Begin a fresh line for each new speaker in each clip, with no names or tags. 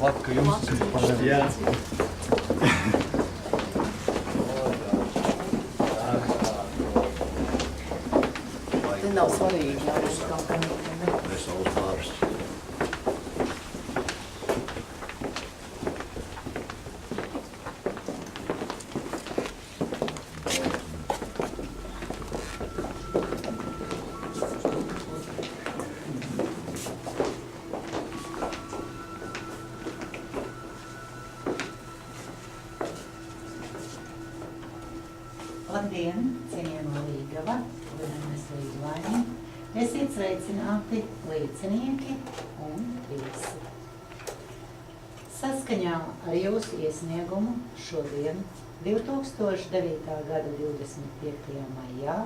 Pat, ka jums ir pareizi. Jā.
Te nav svarīgi, jā, viņš kaut kā ne.
Vesels darbs.
Labdien, cienījamā Līgava, godāmies līgavaini, esiet sveicināti līdzinieki un viesi. Saskaņā ar jūsu iesniegumu šodien, 2009. gada 25. maijā,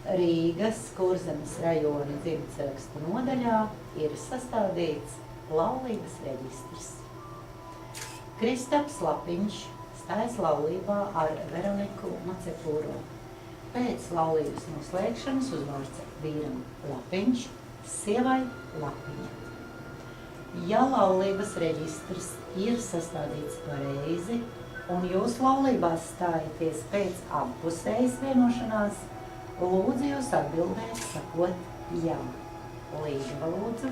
Rīgas Kurzemes rajona dzimtsarakstu nodaļā ir sastādīts laulības reģistrs. Kristaps Lapiņš stājas laulībā ar Veroniku Macepūro. Pēc laulības noslēgšanas uzvārds vīram Lapiņš, sievai Lapiņa. Ja laulības reģistrs ir sastādīts pareizi un jūs laulībās stājaties pēc abpusējas vienošanās, lūdzu jūs atbildēt sakot jā. Līgava lūdzu.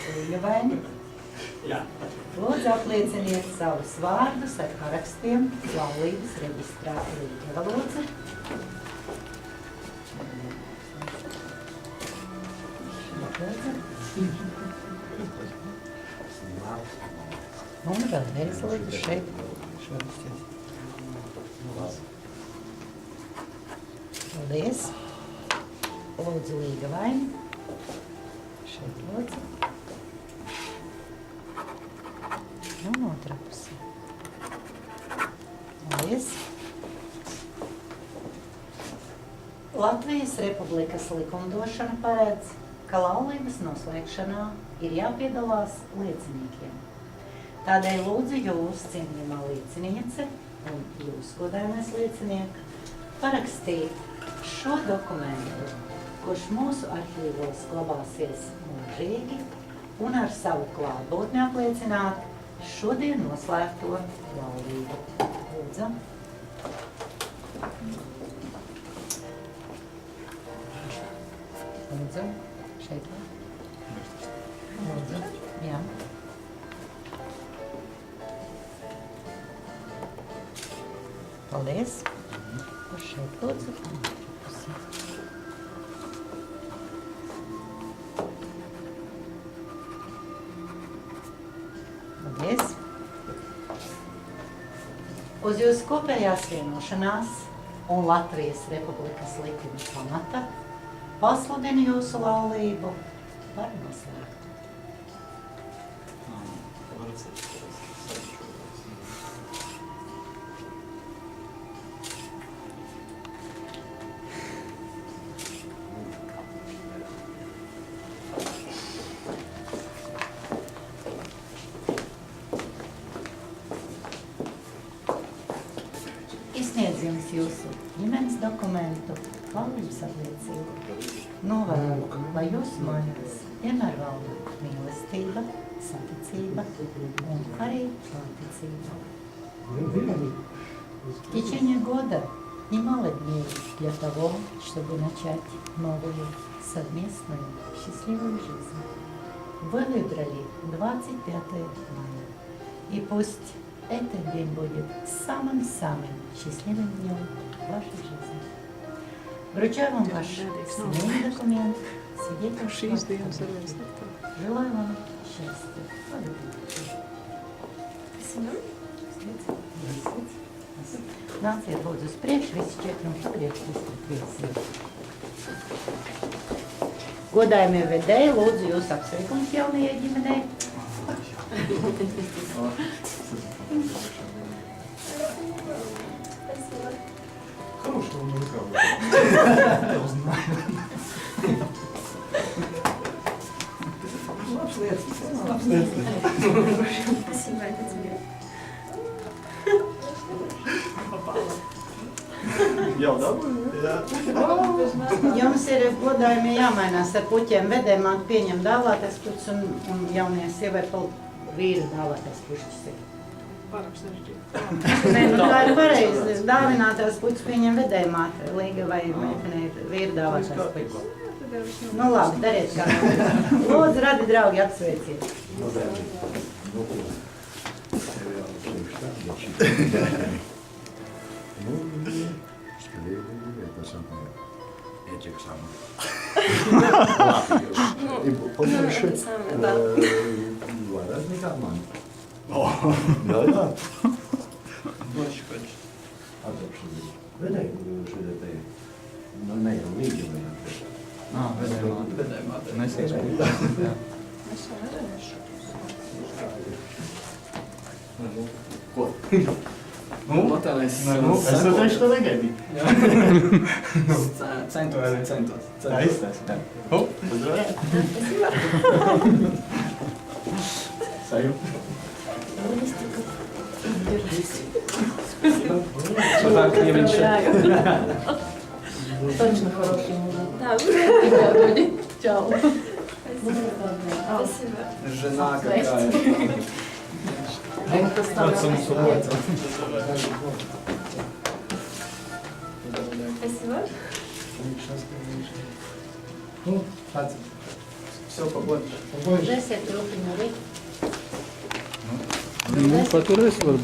Līgavaini.
Jā.
Lūdzu aplieciniet savus vārdus ar parakstiem laulības reģistrā. Līgava lūdzu. Un vēlreiz lūdzu šeit. Paldies. Lūdzu Līgavaini. Šeit lūdzu. Un otrā pusē. Paldies. Latvijas Republikas likumdošana paredz, ka laulības noslēgšanā ir jāpiedalās lieciniekiem. Tādēļ lūdzu jūs, cienījamā lieciniece, un jūs, godājamais liecinieki, parakstīt šo dokumentu, kurš mūsu arhīvos glabāsies mūžīgi, un ar savu klātbūtni apliecināt šodien noslēgto laulību. Lūdzu. Lūdzu. Šeit. Lūdzu. Jā. Paldies. Uz šeit lūdzu. Paldies. Uz jūsu kopējās vienošanās un Latvijas Republikas likuma pamata pasludinu jūsu laulību par noslēgtu. Izsniedz jums jūsu ģimenes dokumentu, laulības apliecību. Novēlu, lai jūsu mājās vienmēr valda mīlestība, saticība un arī pārticība. В течение года немало дней для того, чтобы начать новую совместную счастливую жизнь. Вы выбрали 25 мая. И пусть этот день будет самым-самым счастливым днем вашей жизни. Вручаю вам ваш семейный документ, свидетельство. Желаю вам счастья. Nāciet lūdzu uz priekšu, visi četri un priekšu viesi. Godājumie vedēji, lūdzu jūs apsveikums jaunajai ģimenei.
Хорошего мужика. Я узнаю.
Спасибо, это тебе.
Попало. Jau dabūju? Jā.
Jums ir godājumi jāmainās ar puķiem. Vedējumā pieņem dāvātais puķis un jaunie sievai vīru dāvātais puķis ir. Nē, nu tā ir pareizi. Dāvinātās puķis pieņem vedējumā. Līga vai meitene ir vīru dāvātais puķis. Nu labi, dariet kā. Lūdzu, radi draugi, apsveiciet.
Jedzie sam.
Poproszę
Ładnie man.
no ja.
A to przyjdzie. Wydaj, że tej. No nie, nie idziemy na to.
Ko?
Nu, tā es
Es to tieši to negaidīju.
centos.
Tā izstāsta. Uzvarēt. Sajūta.
Что так, не меньше.
Точно хороший мужик.
Да,
Чао.
спасибо.
Жена какая.
Это
Спасибо.
Ну,
Все, побольше.
Dzēsiet trupiņu arī.
Nu, paturēs varbūt.